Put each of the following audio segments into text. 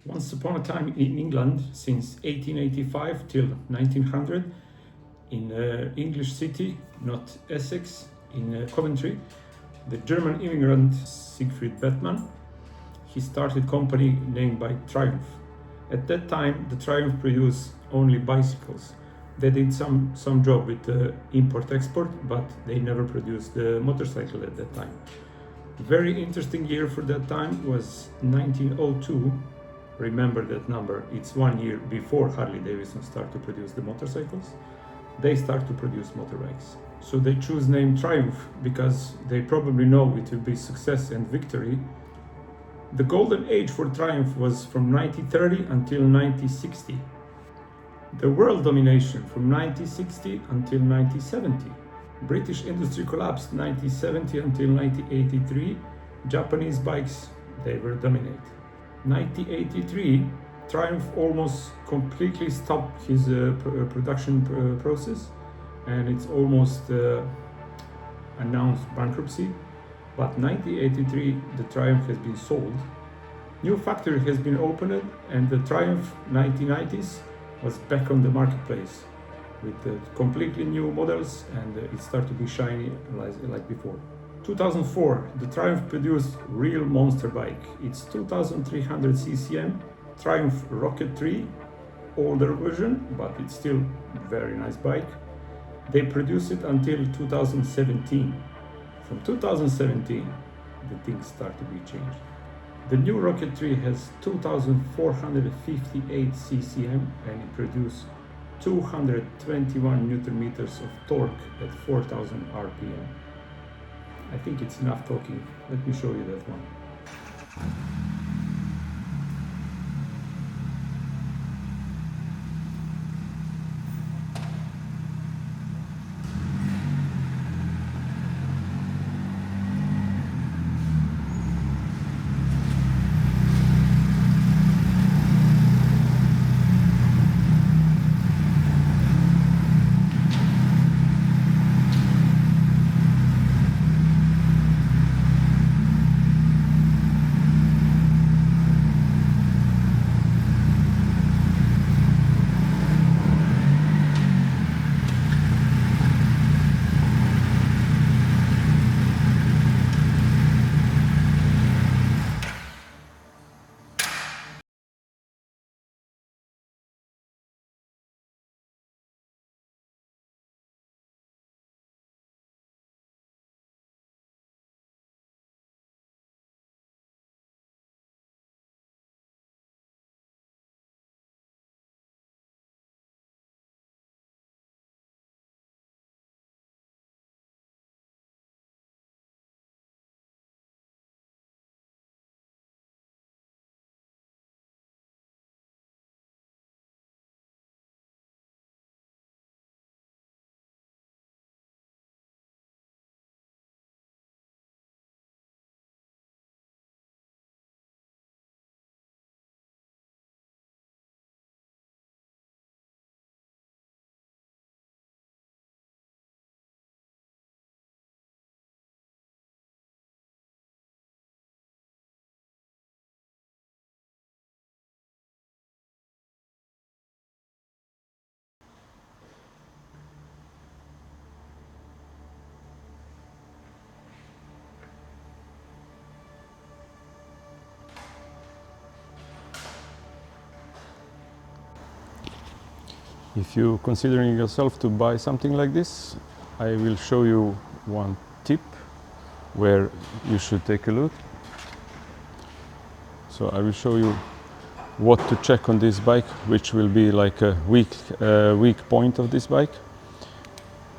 Once upon a time in England, since 1885 till 1900, in English city, not Essex, in Coventry, the German immigrant Siegfried Bettmann, he started company named by Triumph. At that time, the Triumph produced only bicycles. They did some job with import-export, but they never produced the motorcycle at that time. Very interesting year for that time was 1902. Remember that number, it's 1 year before Harley Davidson started to produce the motorcycles. They start to produce motorbikes. So they choose name Triumph because they probably know it will be success and victory. The golden age for Triumph was from 1930 until 1960. The world domination from 1960 until 1970. British industry collapsed 1970 until 1983. Japanese bikes, they were dominate. 1983, Triumph almost completely stopped his production process, and it's almost announced bankruptcy. But 1983, the Triumph has been sold. New factory has been opened, and the Triumph 1990s was back on the marketplace with completely new models, and it started to be shiny like before. 2004, the Triumph produced real monster bike. It's 2300 CCM Triumph Rocket 3, older version, but it's still very nice bike. They produced it until 2017. From 2017, the things start to be changed. The new Rocket 3 has 2458 CCM and it produces 221 Newton meters of torque at 4000 RPM. I think it's enough talking. Let me show you that one. If you're considering yourself to buy something like this, I will show you one tip where you should take a look. So I will show you what to check on this bike, which will be like a weak point of this bike.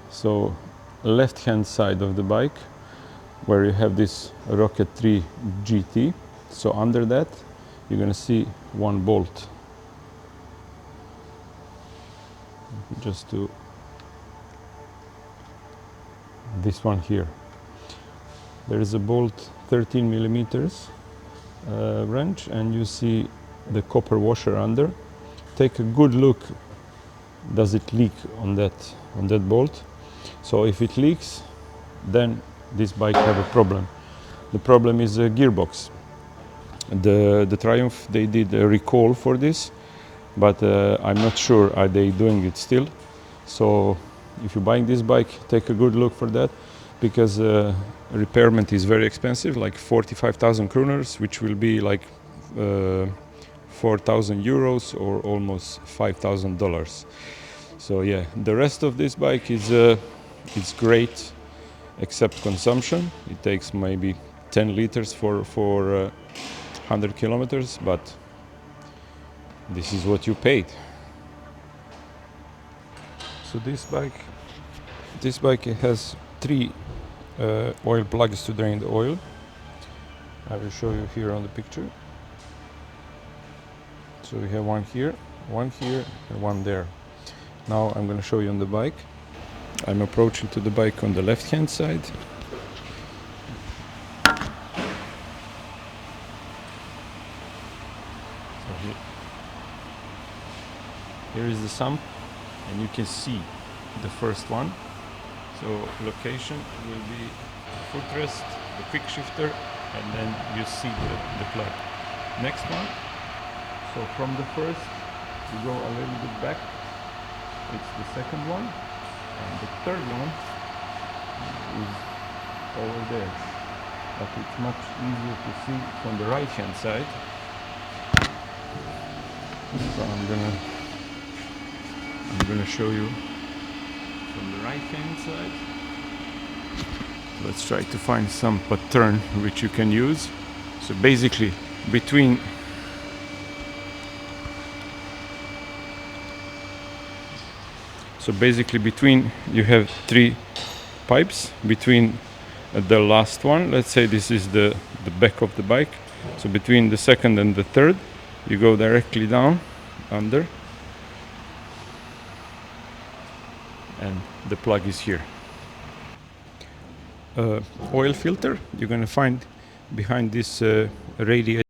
So left hand side of the bike, where you have this Rocket 3 GT. So under that, you're gonna see one bolt. Just to this one here. There is a bolt 13 millimeters wrench, and you see the copper washer under. Take a good look. Does it leak on that bolt? So if it leaks, then this bike have a problem. The problem is a gearbox. The Triumph, they did a recall for this, but I'm not sure are they doing it still. So if you're buying this bike, take a good look for that, because repairment is very expensive, like 45,000 kroners, which will be like 4,000 euros or almost $5,000. So yeah, the rest of this bike is it's great, except consumption. It takes maybe 10 liters for 100 kilometers, but this is what you paid. So this bike has three oil plugs to drain the oil. I will show you here on the picture. So we have one here, and one there. Now I'm going to show you on the bike. I'm approaching to the bike on the left hand side. So here is the sump, and you can see the first one. So location will be footrest, the quick shifter, and then you see the plug. Next one. So from the first, you go a little bit back. It's the second one, and the third one is over there. But it's much easier to see from the right hand side. So I'm gonna show you from the right hand side. Let's try to find some pattern which you can use. So basically between you have three pipes between the last one. Let's say this is the back of the bike. So between the second and the third, you go directly down under, and the plug is here. Oil filter you're gonna find behind this radiator.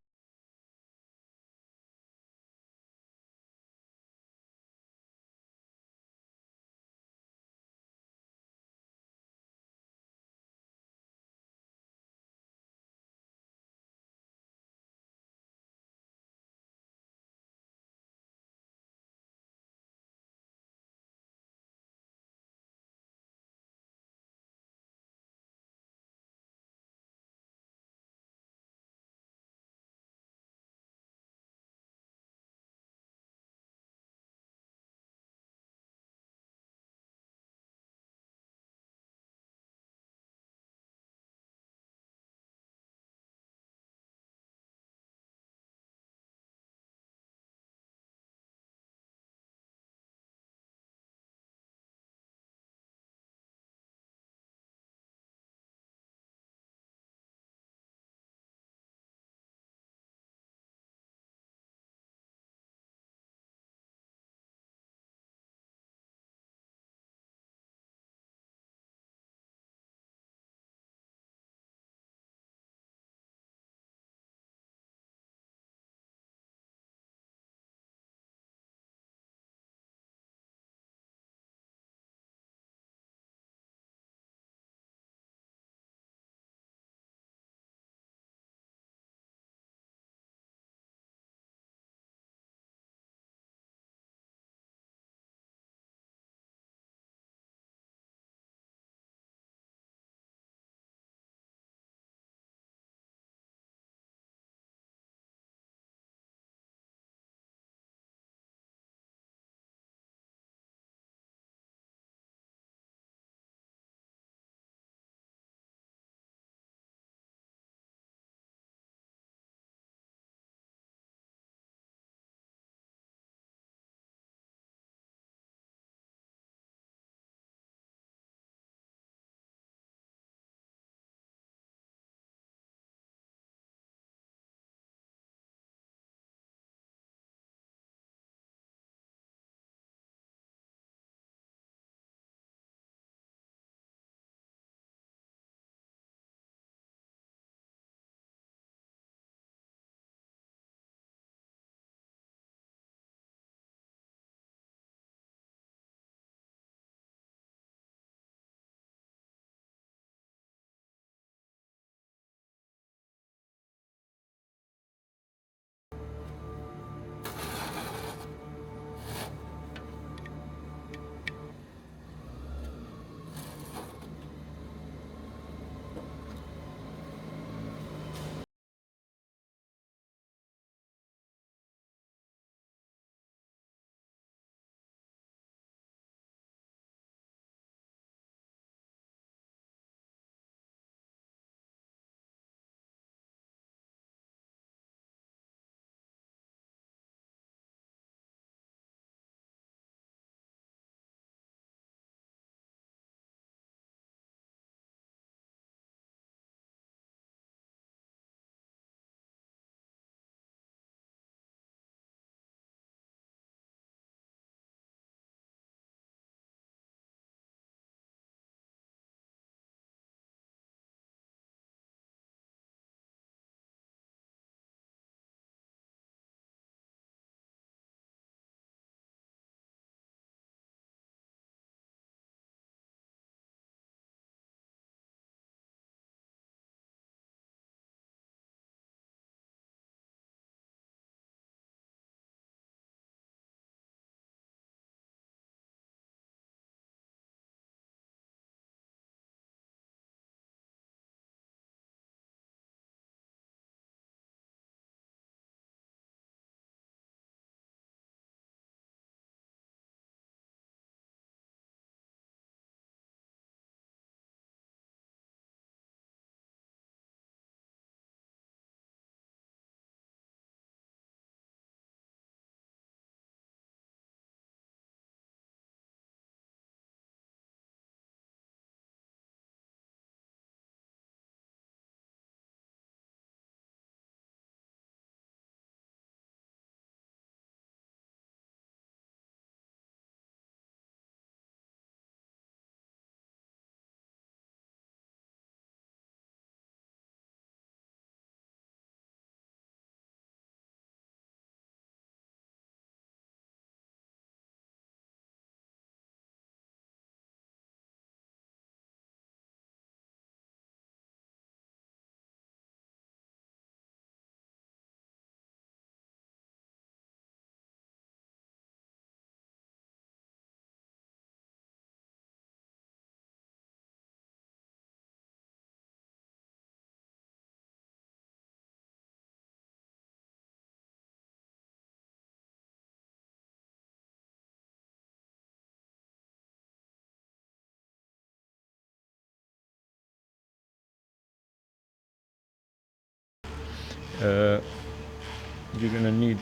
you're gonna need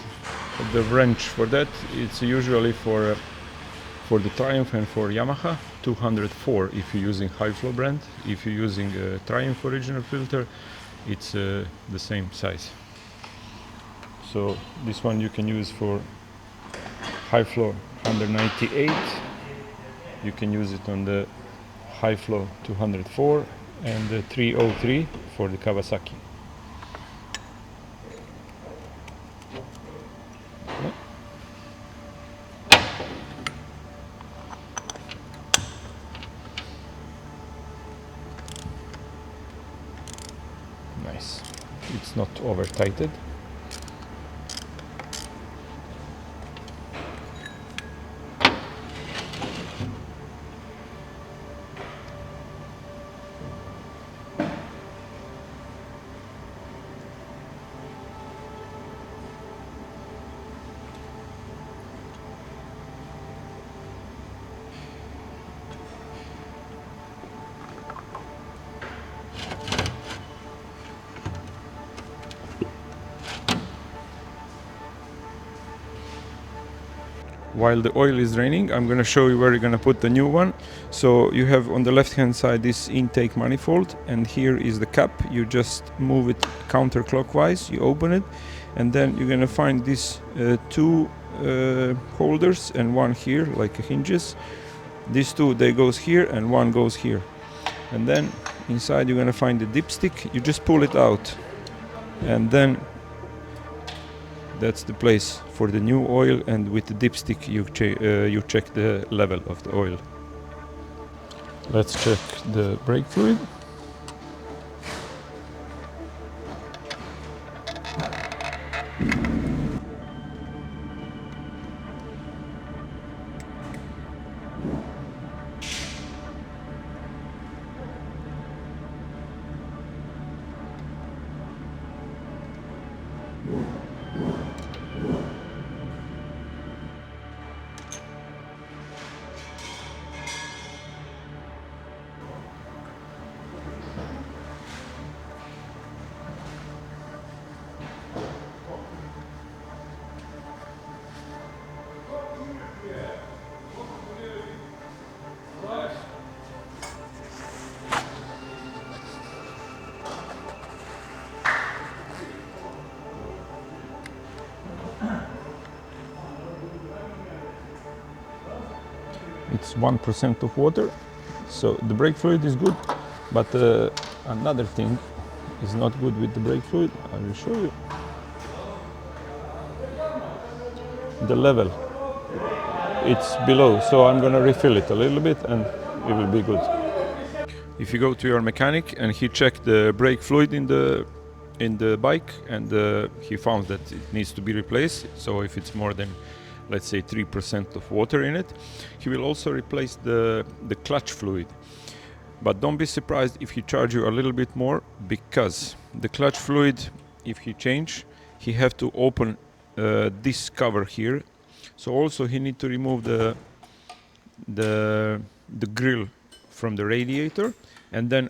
the wrench for that. It's usually for the Triumph and for Yamaha 204 if you're using high flow brand. If you're using a Triumph original filter, it's the same size. So this one you can use for high flow 198. You can use it on the high flow 204 and the 303 for the Kawasaki. Nice. It's not over tighted. While the oil is draining, I'm going to show you where you're going to put the new one. So you have on the left hand side this intake manifold, and here is the cap. You just move it counterclockwise, you open it, and then you're going to find these two holders and one here like hinges. These two, they goes here and one goes here, and then inside you're going to find the dipstick. You just pull it out, and then that's the place for the new oil, and with the dipstick you check the level of the oil. Let's check the brake fluid. It's 1% of water, so the brake fluid is good, but another thing is not good with the brake fluid. I will show you. The level, it's below, so I'm gonna refill it a little bit and it will be good. If you go to your mechanic and he checked the brake fluid in the bike, and he found that it needs to be replaced, so if it's more than, let's say, 3% of water in it, he will also replace the clutch fluid. But don't be surprised if he charge you a little bit more, because the clutch fluid, if he change, he have to open this cover here. So also he need to remove the grill from the radiator, and then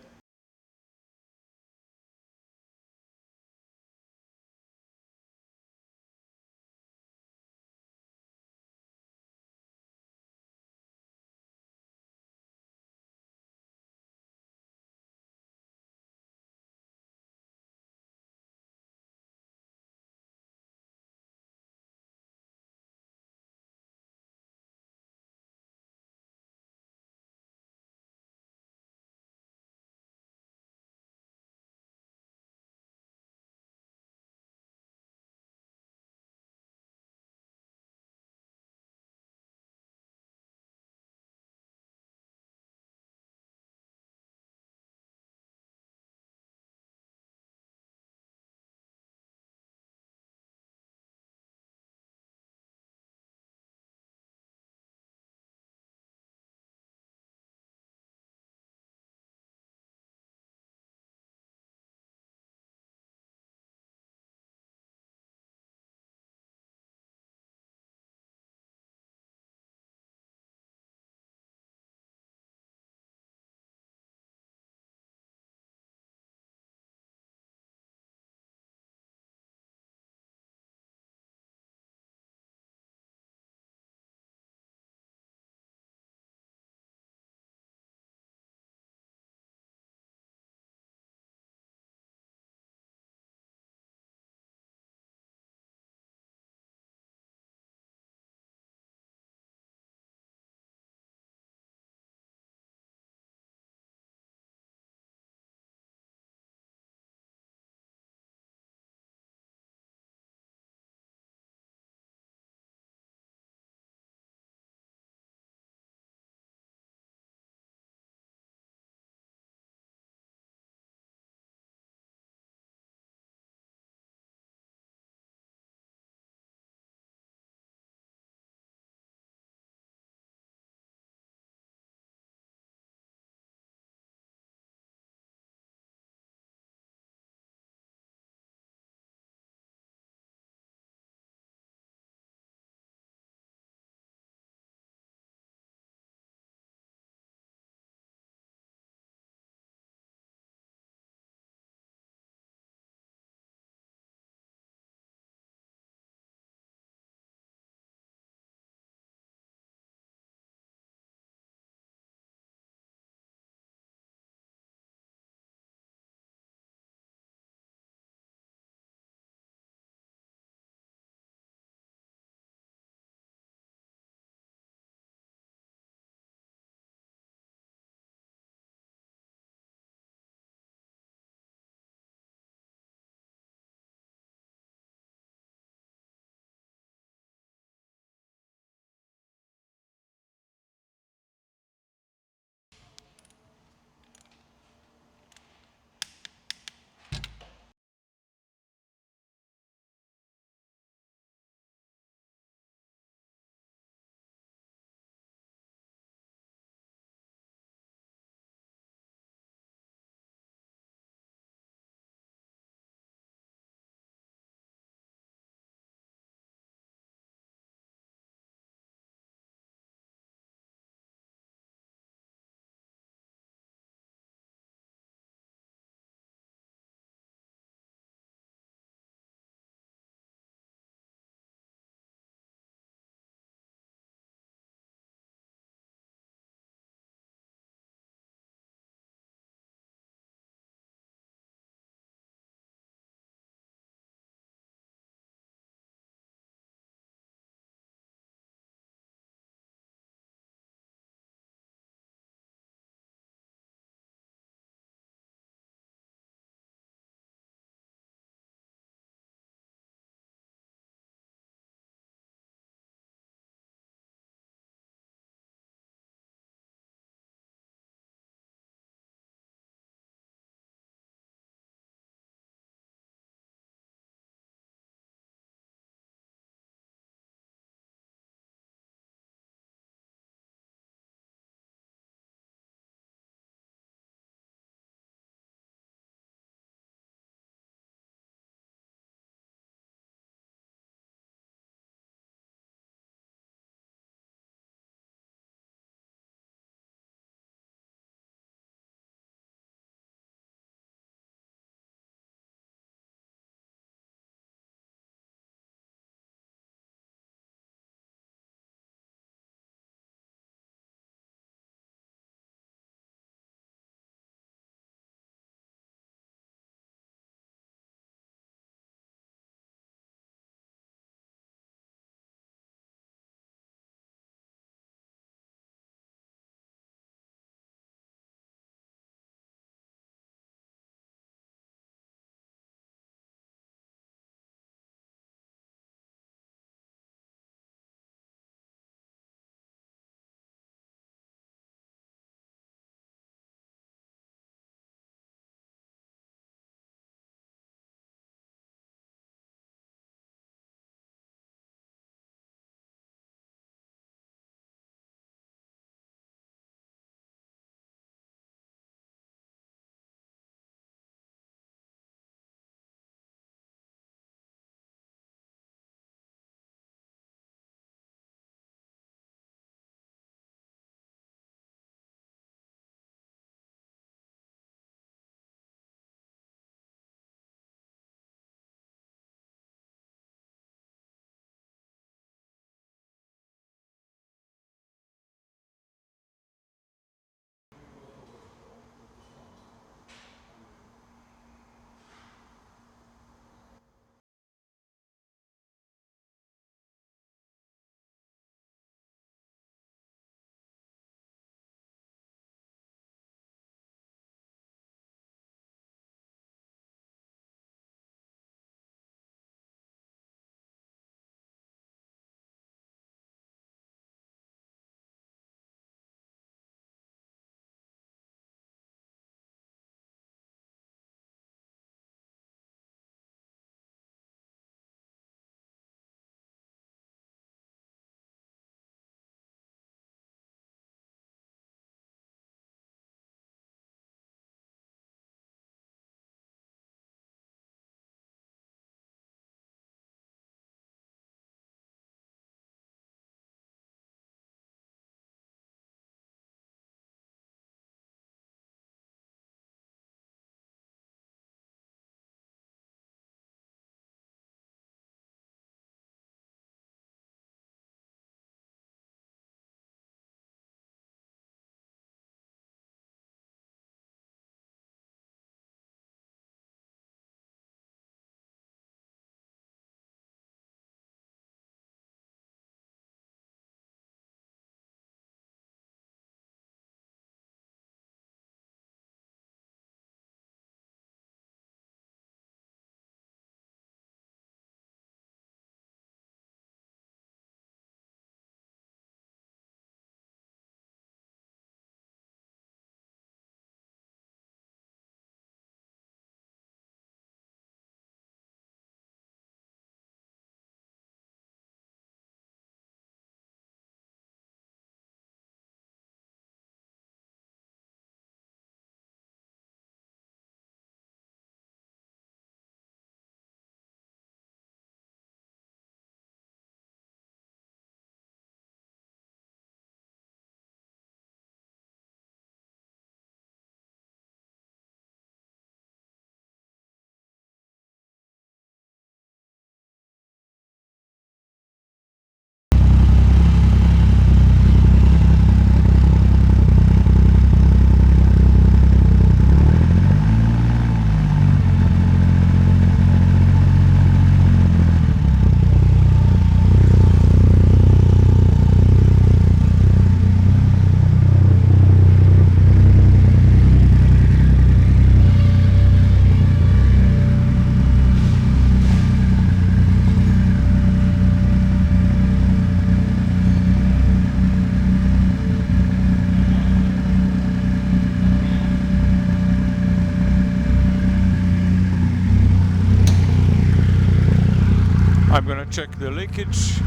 I'm gonna check the leakage.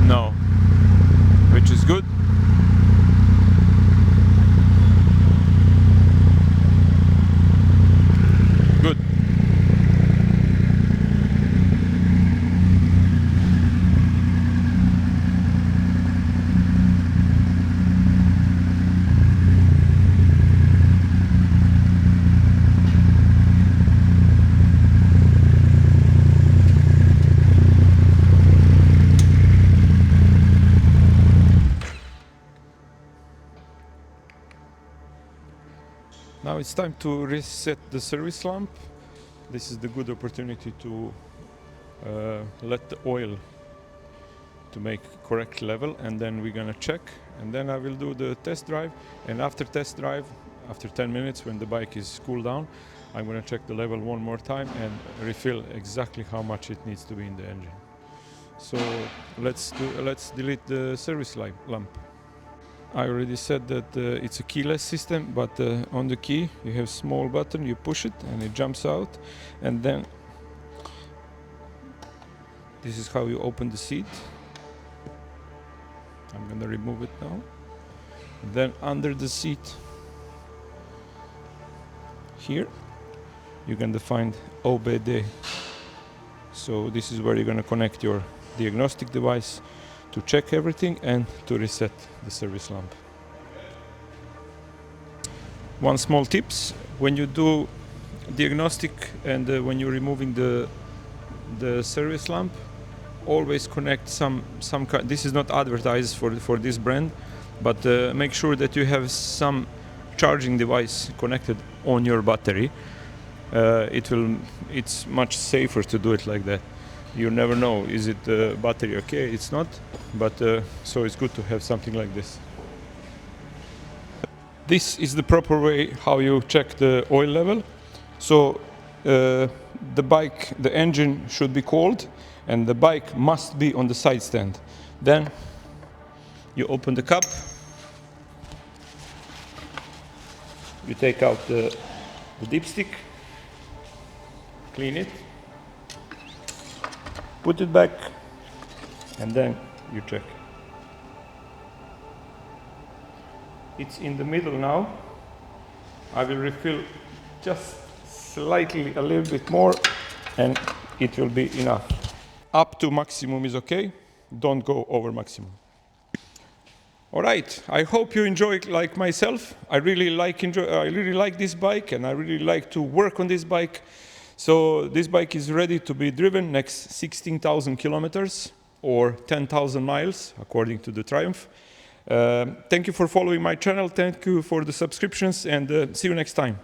No, which is good. Good. Now it's time to reset the service lamp. This is the good opportunity to let the oil to make correct level, and then we're gonna check, and then I will do the test drive, and after test drive, after 10 minutes when the bike is cooled down, I'm gonna check the level one more time and refill exactly how much it needs to be in the engine. So let's delete the service lamp. I already said that it's a keyless system, but on the key you have small button, you push it and it jumps out, and then this is how you open the seat. I'm gonna remove it now. Then under the seat here you're gonna find OBD. So this is where you're gonna connect your diagnostic device to check everything and to reset the service lamp. One small tips: when you do diagnostic and when you're removing the service lamp, always connect some this is not advertised for this brand, but make sure that you have some charging device connected on your battery. It's much safer to do it like that. You never know, is it the battery okay? It's not, but so it's good to have something like this. This is the proper way how you check the oil level. So the engine should be cold, and the bike must be on the side stand. Then you open the cup, you take out the dipstick, clean it, put it back, and then you check. It's in the middle now. I will refill just slightly, a little bit more, and it will be enough. Up to maximum is okay. Don't go over maximum. All right. I hope you enjoy it like myself. I really like this bike, and I really like to work on this bike. So this bike is ready to be driven next 16,000 kilometers or 10,000 miles, according to the Triumph. Thank you for following my channel. Thank you for the subscriptions, and see you next time.